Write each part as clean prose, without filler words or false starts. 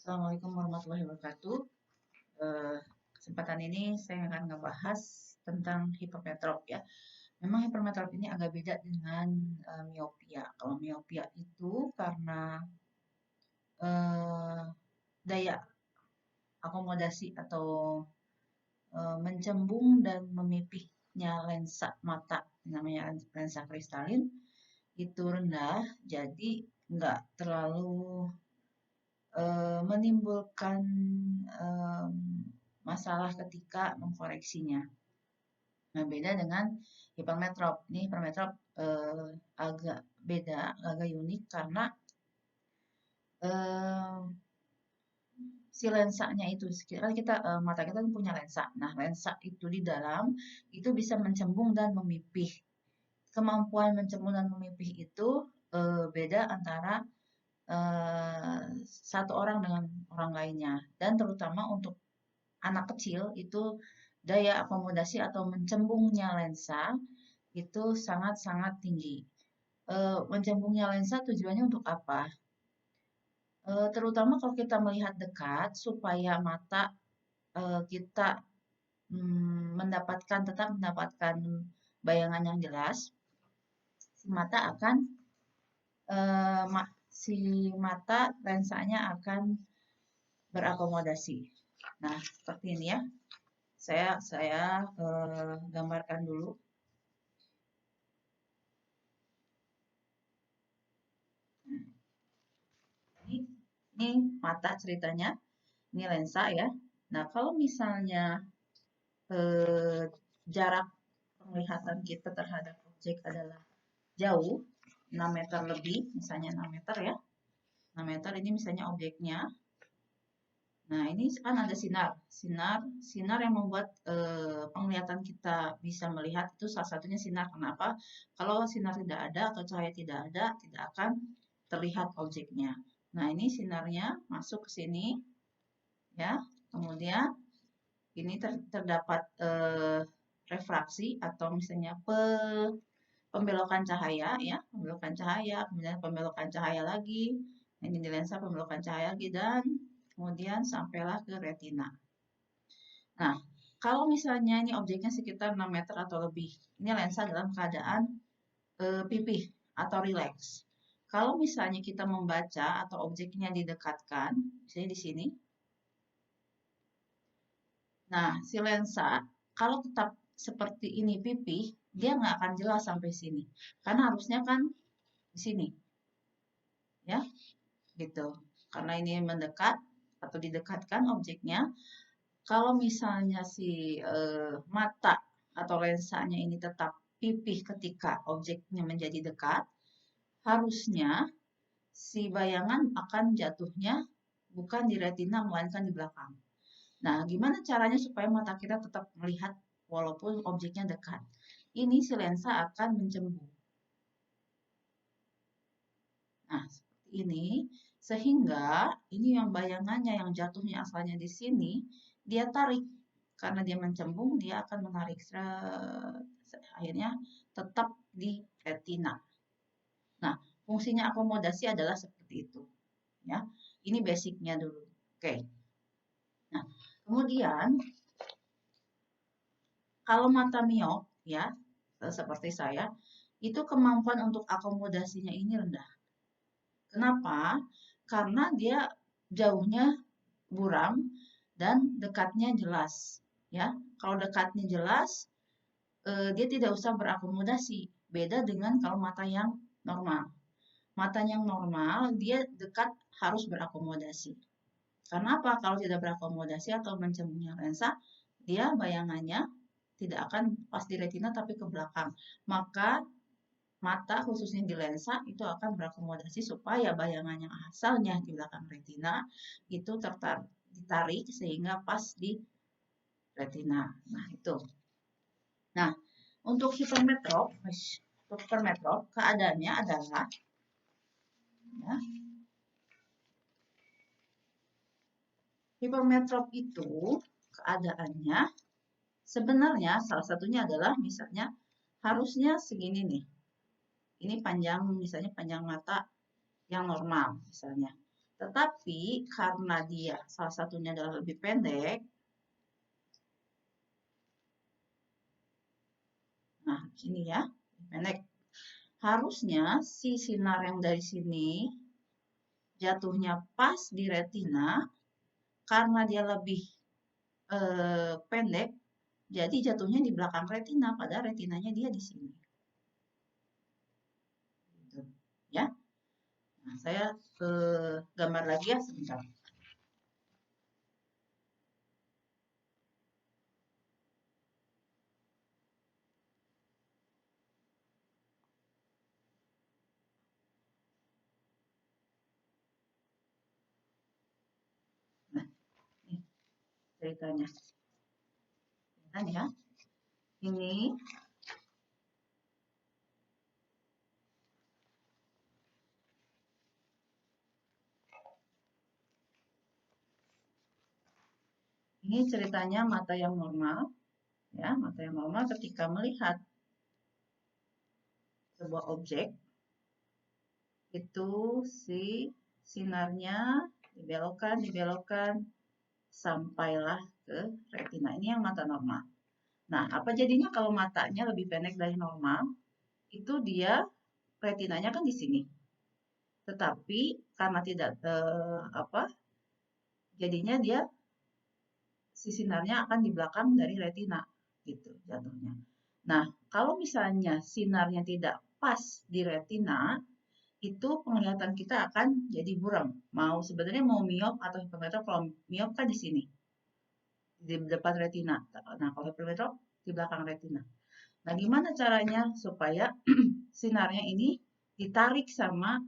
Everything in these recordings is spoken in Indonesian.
Assalamualaikum warahmatullahi wabarakatuh. Kesempatan ini saya akan ngebahas tentang hipermetrop ya. Memang hipermetrop ini agak beda dengan miopia. Kalau miopia itu karena eh, daya akomodasi atau mencembung dan memipihnya lensa mata, namanya lensa kristalin, itu rendah, jadi nggak terlalu menimbulkan masalah ketika mengkoreksinya. Nah, beda dengan hipermetrop. Ini hipermetrop agak beda, agak unik karena si lensanya itu, sekarang kita mata kita punya lensa. Nah, lensa itu di dalam itu bisa mencembung dan memipih. Kemampuan mencembung dan memipih itu beda antara satu orang dengan orang lainnya, dan terutama untuk anak kecil itu daya akomodasi atau mencembungnya lensa itu sangat-sangat tinggi. Mencembungnya lensa tujuannya untuk apa? Terutama kalau kita melihat dekat supaya mata kita tetap mendapatkan bayangan yang jelas, si mata lensanya akan berakomodasi. Nah, seperti ini ya. Saya gambarkan dulu. Ini mata ceritanya, ini lensa ya. Nah, kalau misalnya jarak penglihatan kita terhadap objek adalah jauh, 6 meter lebih, misalnya 6 meter ya. 6 meter ini misalnya objeknya. Nah, ini kan ada sinar yang membuat penglihatan kita bisa melihat, itu salah satunya sinar. Kenapa? Kalau sinar tidak ada atau cahaya tidak ada, tidak akan terlihat objeknya. Nah, ini sinarnya masuk ke sini, ya. Kemudian ini terdapat refraksi atau misalnya pembelokan cahaya, ya, pembelokan cahaya, kemudian pembelokan cahaya lagi. Ini di lensa pembelokan cahaya lagi, dan kemudian sampailah ke retina. Nah, kalau misalnya ini objeknya sekitar 6 meter atau lebih, ini lensa dalam keadaan pipih atau rileks. Kalau misalnya kita membaca atau objeknya didekatkan, misalnya di sini. Nah, si lensa kalau tetap seperti ini pipih, dia nggak akan jelas sampai sini. Karena harusnya kan di sini. Ya, gitu. Karena ini mendekat atau didekatkan objeknya. Kalau misalnya si mata atau lensanya ini tetap pipih ketika objeknya menjadi dekat, harusnya si bayangan akan jatuhnya bukan di retina melainkan di belakang. Nah, gimana caranya supaya mata kita tetap melihat walaupun objeknya dekat? Ini si lensa akan mencembung. Nah, seperti ini. Sehingga ini yang bayangannya yang jatuhnya asalnya di sini, dia tarik. Karena dia mencembung, dia akan menarik. Akhirnya tetap di retina. Nah, fungsinya akomodasi adalah seperti itu. Ya, ini basicnya dulu. Oke. Nah, kemudian kalau mata miop, ya, seperti saya, itu kemampuan untuk akomodasinya ini rendah. Kenapa? Karena dia jauhnya buram dan dekatnya jelas. Ya, kalau dekatnya jelas, dia tidak usah berakomodasi. Beda dengan kalau mata yang normal. Mata yang normal, dia dekat harus berakomodasi. Karena apa? Kalau tidak berakomodasi atau mencembungnya lensa, dia bayangannya tidak akan pas di retina tapi ke belakang. Maka mata khususnya di lensa itu akan berakomodasi supaya bayangan yang asalnya di belakang retina itu ditarik sehingga pas di retina. Nah, itu. Nah, untuk hipermetrop keadaannya adalah ya, hipermetrop itu keadaannya sebenarnya salah satunya adalah misalnya harusnya segini nih. Ini panjang, misalnya panjang mata yang normal misalnya. Tetapi karena dia salah satunya adalah lebih pendek, nah ini ya, pendek. Harusnya si sinar yang dari sini jatuhnya pas di retina, karena dia lebih pendek, jadi jatuhnya di belakang retina, padahal retinanya dia di sini. Gitu, ya. Nah, saya gambar lagi ya sebentar. Nah, ini ceritanya. Ya. Ini ceritanya mata yang normal, ya, mata yang normal ketika melihat sebuah objek itu si sinarnya dibelokkan sampailah ke retina. Ini yang mata normal. Nah, apa jadinya kalau matanya lebih pendek dari normal? Itu dia retinanya kan di sini. Tetapi karena tidak jadinya dia si sinarnya akan di belakang dari retina gitu jatuhnya. Nah, kalau misalnya sinarnya tidak pas di retina, itu penglihatan kita akan jadi buram. Sebenarnya mau miop atau hipermetrop, kalau miop kan di sini, di depan retina. Nah, kalau hipermetrop di belakang retina. Nah, gimana caranya supaya sinarnya ini ditarik sama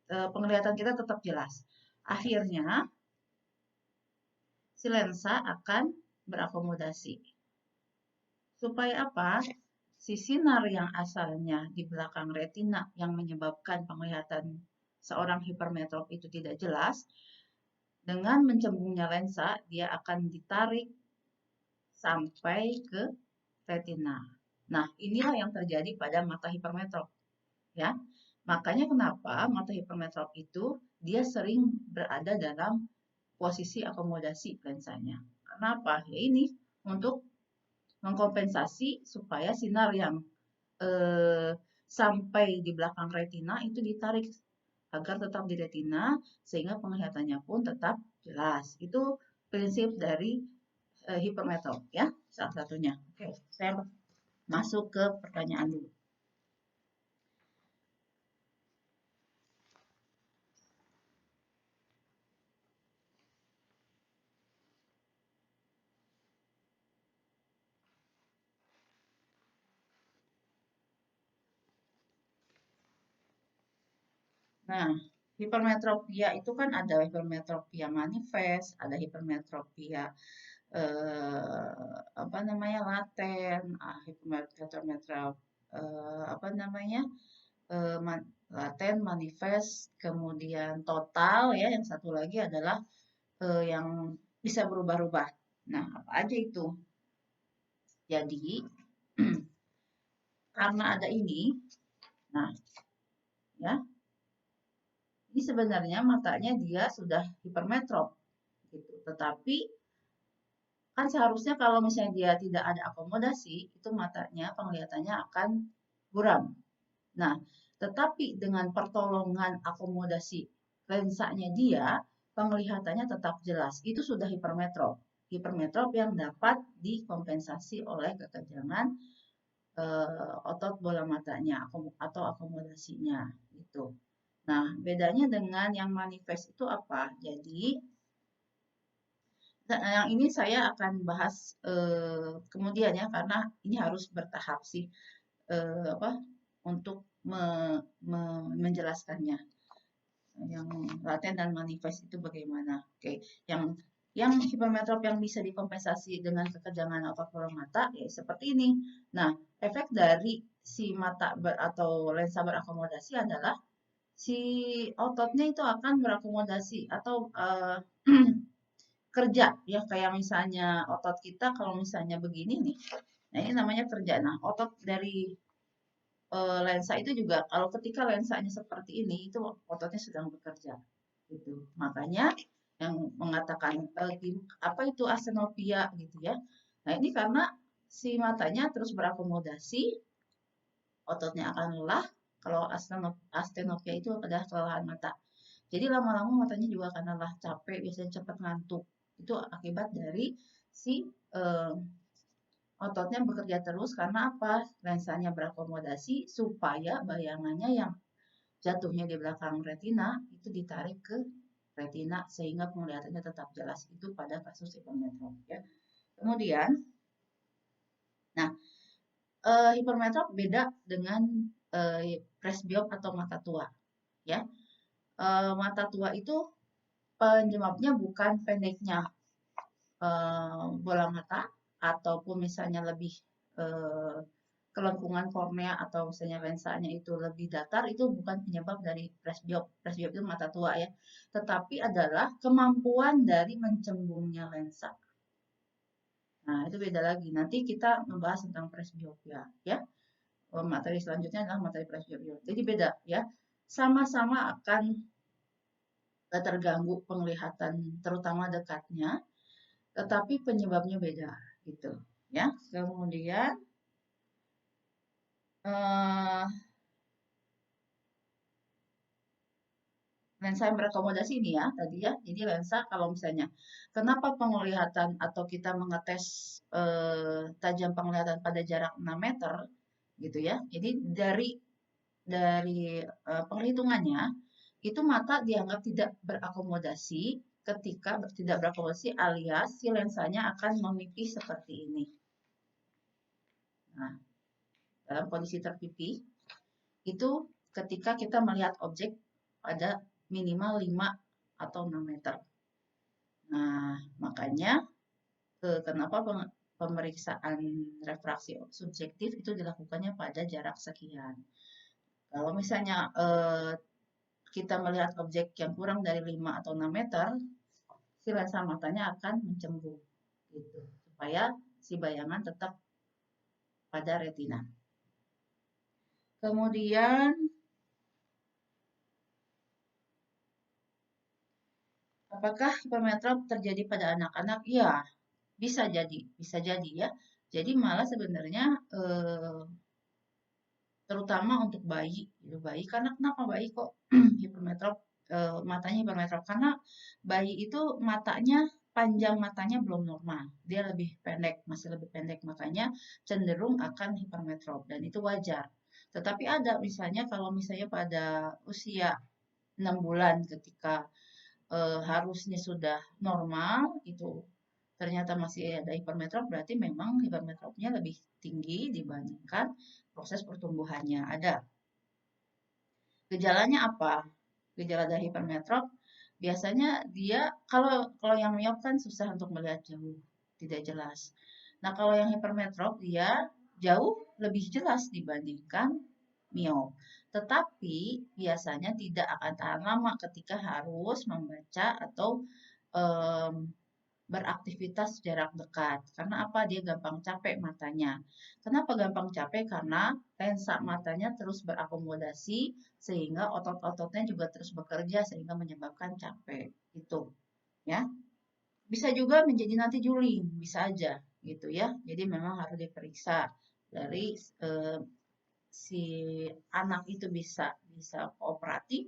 penglihatan kita tetap jelas? Akhirnya, si lensa akan berakomodasi. Supaya apa? Si sinar yang asalnya di belakang retina yang menyebabkan penglihatan seorang hipermetrop itu tidak jelas, dengan mencembungnya lensa, dia akan ditarik sampai ke retina. Nah, inilah yang terjadi pada mata hipermetrop, ya. Makanya kenapa mata hipermetrop itu dia sering berada dalam posisi akomodasi lensanya. Kenapa? Ya ini untuk mengkompensasi supaya sinar yang sampai di belakang retina itu ditarik agar tetap di retina sehingga penglihatannya pun tetap jelas. Itu prinsip dari hipermetrop ya, salah satunya. Oke, saya masuk ke pertanyaan dulu. Nah, hipermetropia itu kan ada hipermetropia manifest, ada hipermetropia apa namanya laten, hipermetrop apa namanya laten, manifest, kemudian total ya. Yang satu lagi adalah yang bisa berubah-ubah. Nah, apa aja itu? Jadi karena ada ini, nah ya, ini sebenarnya matanya dia sudah hipermetrop gitu. Tetapi kan seharusnya kalau misalnya dia tidak ada akomodasi, itu matanya penglihatannya akan buram. Nah, tetapi dengan pertolongan akomodasi lensanya dia, penglihatannya tetap jelas. Itu sudah hipermetrop. Hipermetrop yang dapat dikompensasi oleh kekejangan otot bola matanya atau akomodasinya gitu. Nah, bedanya dengan yang manifest itu apa? Jadi, yang ini saya akan bahas kemudian ya, karena ini harus bertahap sih apa untuk menjelaskannya. Yang laten dan manifest itu bagaimana? Oke, yang hipermetrop yang bisa dikompensasi dengan kekejangan otot bola mata ya seperti ini. Nah, efek dari si mata atau lensa berakomodasi adalah si ototnya itu akan berakomodasi atau kerja ya, kayak misalnya otot kita kalau misalnya begini nih. Nah, ini namanya kerja. Nah, otot dari lensa itu juga kalau ketika lensanya seperti ini itu ototnya sedang bekerja. gitu. Makanya yang mengatakan apa itu astenopia gitu ya. Nah, ini karena si matanya terus berakomodasi, ototnya akan lelah. Kalau astenopia itu adalah kelelahan mata. Jadi lama-lama matanya juga akan lelah, capek, biasanya cepat ngantuk. Itu akibat dari si eh, ototnya bekerja terus karena apa? Lensanya berakomodasi supaya bayangannya yang jatuhnya di belakang retina itu ditarik ke retina sehingga penglihatannya tetap jelas. Itu pada kasus hipermetrop ya. Kemudian, nah hipermetrop beda dengan presbiop atau mata tua ya. Mata tua itu penyebabnya bukan pendeknya bola mata ataupun misalnya lebih eh, kelengkungan kornea atau misalnya lensanya itu lebih datar, itu bukan penyebab dari presbiop. Presbiop itu mata tua ya. Tetapi adalah kemampuan dari mencembungnya lensa. Nah, itu beda lagi. Nanti kita membahas tentang presbiopia ya. Materi selanjutnya adalah materi presbiopia. Jadi beda ya. Sama-sama akan terganggu penglihatan terutama dekatnya, tetapi penyebabnya beda gitu ya. Kemudian eh, lensa yang berakomodasi ini ya tadi ya. Jadi lensa kalau misalnya kenapa penglihatan atau kita mengetes tajam penglihatan pada jarak 6 meter gitu ya. Jadi dari penghitungannya itu mata dianggap tidak berakomodasi ketika tidak berakomodasi alias si lensanya akan memipih seperti ini. Nah, dalam kondisi terpipih itu ketika kita melihat objek pada minimal 5 atau 6 meter. Nah, makanya kenapa pemeriksaan refraksi subjektif itu dilakukannya pada jarak sekian. Kalau misalnya kita melihat objek yang kurang dari 5 atau 6 meter, si lensa matanya akan mencembung gitu, supaya si bayangan tetap pada retina. Kemudian apakah hipermetrop terjadi pada anak-anak? Ya, bisa jadi ya. Jadi malah sebenarnya terutama untuk bayi, gitu. Bayi karena kenapa bayi kok hipermetrop matanya hipermetrop? Karena bayi itu matanya panjang matanya belum normal, dia lebih pendek, masih lebih pendek, makanya cenderung akan hipermetrop dan itu wajar. Tetapi ada misalnya kalau misalnya pada usia 6 bulan ketika harusnya sudah normal itu ternyata masih ada hipermetrop, berarti memang hipermetropnya lebih tinggi dibandingkan proses pertumbuhannya. Ada. Gejalanya apa? Gejala dari hipermetrop biasanya dia kalau yang miop kan susah untuk melihat jauh, tidak jelas. Nah, kalau yang hipermetrop dia jauh lebih jelas dibandingkan miop. Tetapi biasanya tidak akan tahan lama ketika harus membaca atau em, beraktivitas jarak dekat. Karena apa? Dia gampang capek matanya. Kenapa gampang capek? Karena lensa matanya terus berakomodasi sehingga otot-ototnya juga terus bekerja sehingga menyebabkan capek. Itu, ya. Bisa juga menjadi nanti juling, bisa aja gitu ya. Jadi memang harus diperiksa dari si anak itu bisa bisa kooperatif,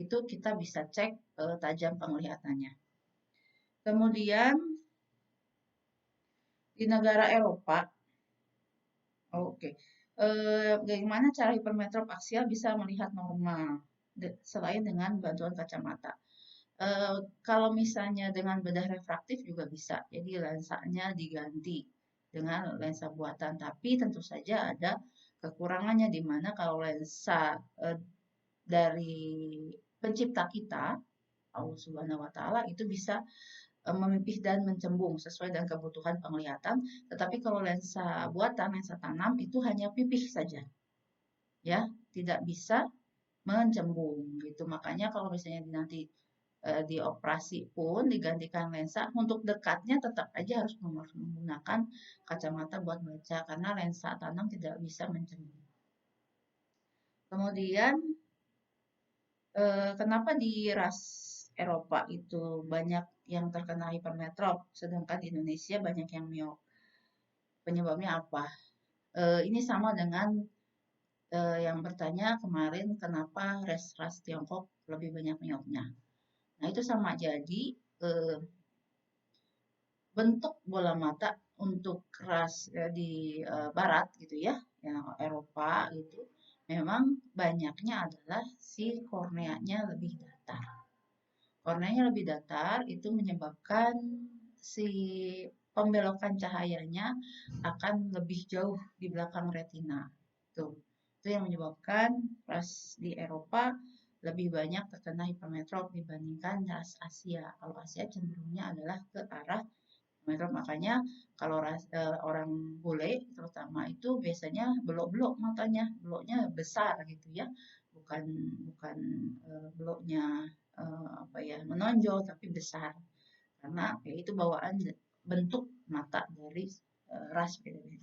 itu kita bisa cek tajam penglihatannya. Kemudian di negara Eropa, oke, bagaimana cara hipermetrop aksial bisa melihat normal selain dengan bantuan kacamata? Kalau misalnya dengan bedah refraktif juga bisa, jadi lensanya diganti dengan lensa buatan, tapi tentu saja ada kekurangannya di mana kalau lensa dari pencipta kita, Allah Subhanahu wa Ta'ala, itu bisa memipih dan mencembung sesuai dengan kebutuhan penglihatan. Tetapi kalau lensa buatan, lensa tanam itu hanya pipih saja, ya, tidak bisa mencembung gitu. Makanya kalau misalnya nanti dioperasi pun digantikan lensa, untuk dekatnya tetap aja harus menggunakan kacamata buat baca karena lensa tanam tidak bisa mencembung. Kemudian kenapa di ras Eropa itu banyak yang terkena hipermetrop, sedangkan di Indonesia banyak yang miop. Penyebabnya apa? Ini sama dengan yang bertanya kemarin kenapa ras Tiongkok lebih banyak miopnya. Nah, itu sama. Jadi, eh, bentuk bola mata untuk ras di barat gitu ya, yang Eropa gitu, memang banyaknya adalah si korneanya lebih datar. Korneanya lebih datar itu menyebabkan si pembelokan cahayanya akan lebih jauh di belakang retina. Tuh. Itu yang menyebabkan ras di Eropa lebih banyak terkena hipermetrop dibandingkan ras Asia. Kalau Asia cenderungnya adalah ke arah hipermetrop. Makanya kalau orang bule terutama itu biasanya belok-belok matanya, beloknya besar gitu ya. Bukan bukan beloknya apa ya, menonjol tapi besar. Karena ya itu bawaan bentuk mata dari ras beda-beda.